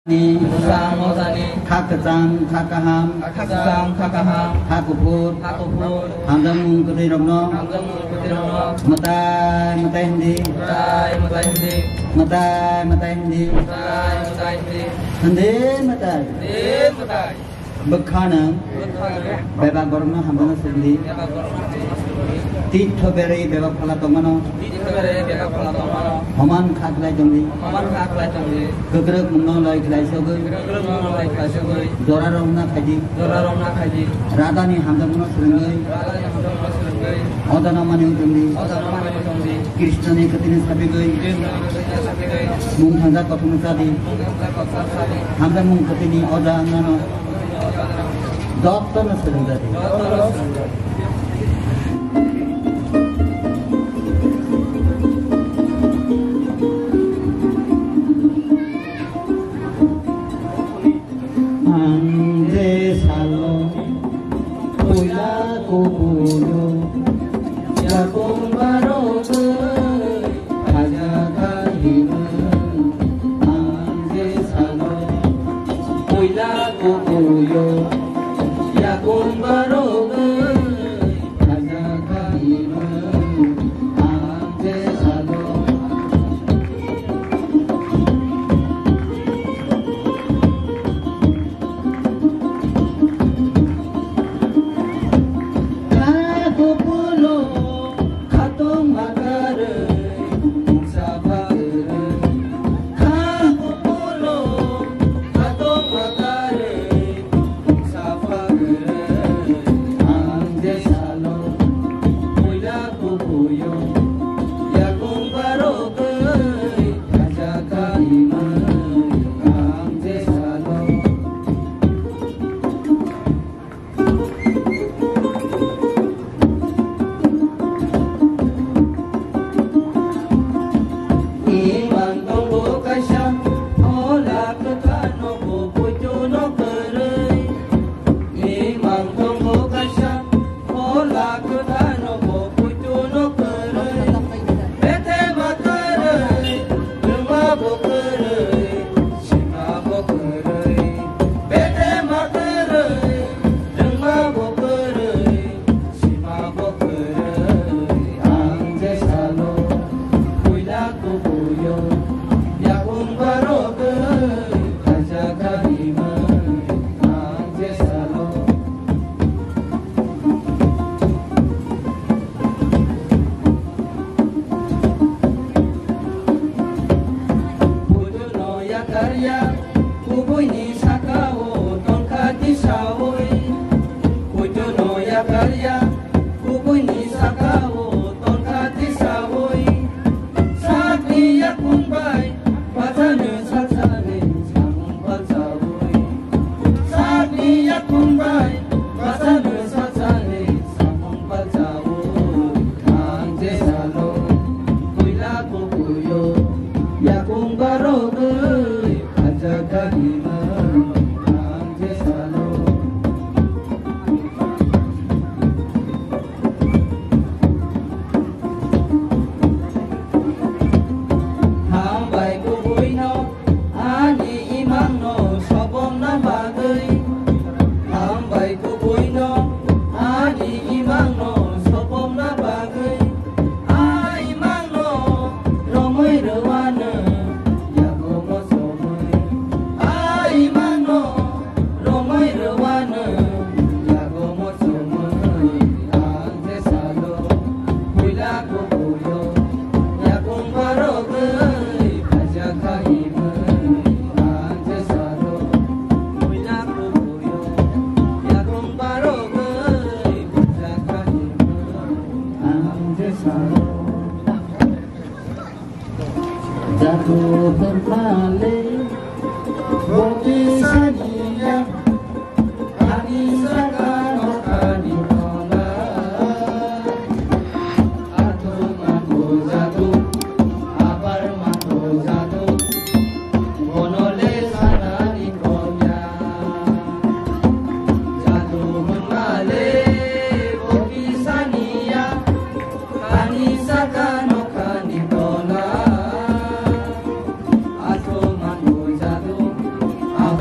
Ni Sang Mosani Kakacang Kakaham Kakang Kakaham Hakupur Hakupur Hamdamung Kutiromno Hamdam Kutirano Matai Matai Hindi Matai Matai Hindi Matai Matai Hindi Matai Matai Hindi Hande Matai Din Matai Bekhanang Bukhana Beba Gorno Hamdana Sindi Yaba Korona Titho Beri Beba Phala Tomano Di Khabare Yaba Phala Tomano Homan Khaklai Jongdi Aman Khaklai Tangdi Gegrek Mungno Lai Khlai Sogoi Gerang Lai Khasugoi Dora Romna Khaji Dora Romna Khaji Radani Hamdamno Sringai Rala Hamdam Masulungai Odana Mani Jongdi Osan Mani Tangdi Krishnani Katini Sabigai Krishna Krishna Sabigai Mung Handa Kothum Sadi Mungka Kotsar Sadi Hamdamung Katini Oda Angano Dottana Sringai Dotoros Ande salo Pula kupuyo Yakong baroke Hajaga hime Ande salo Pula kupuyo Yakong baroke Hajaga hime Ande salo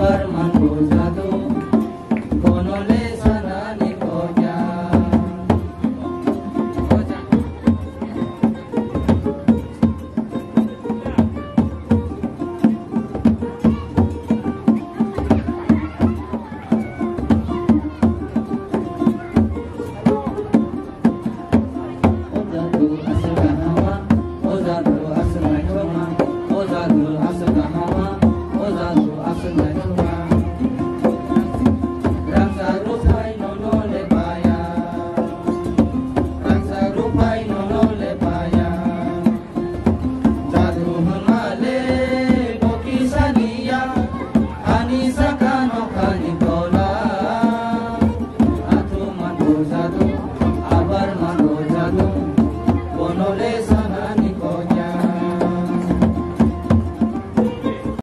sabar man